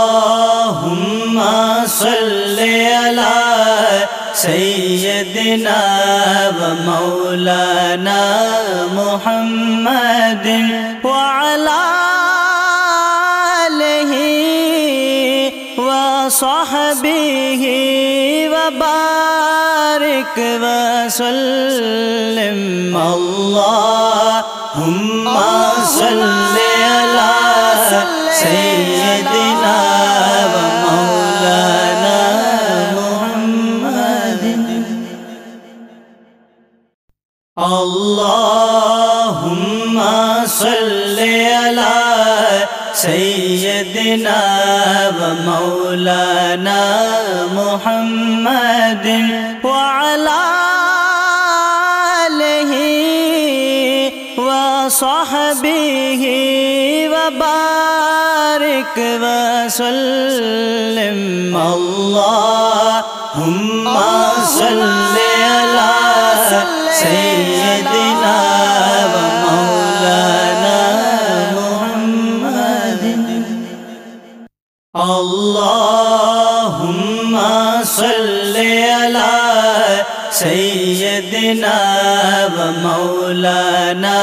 اللهم صل على سيدنا ومولانا محمد وعلى آله وصحبه وبارك وسلم اللهم صل على سيدنا ومولانا محمد اللهم صل على سيدنا ومولانا محمد وعلى آله وصحبه وبارك وسلم اللهم صل على سيدنا ومولانا محمد اللهم صل على سيدنا ومولانا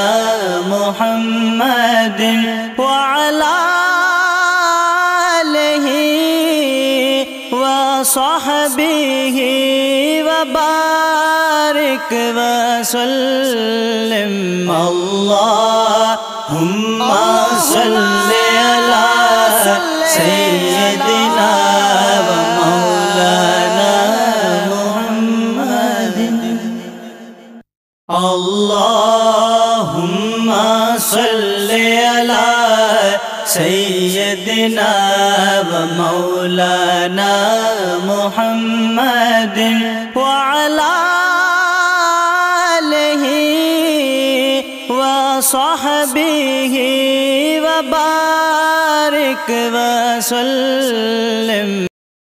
محمد وعلى آله وصحبه وبارك وسلم اللهم صل على سيدنا ومولانا محمد اللهم صل على سيدنا ومولانا محمد وعلى آله وصحبه وبارك وسلم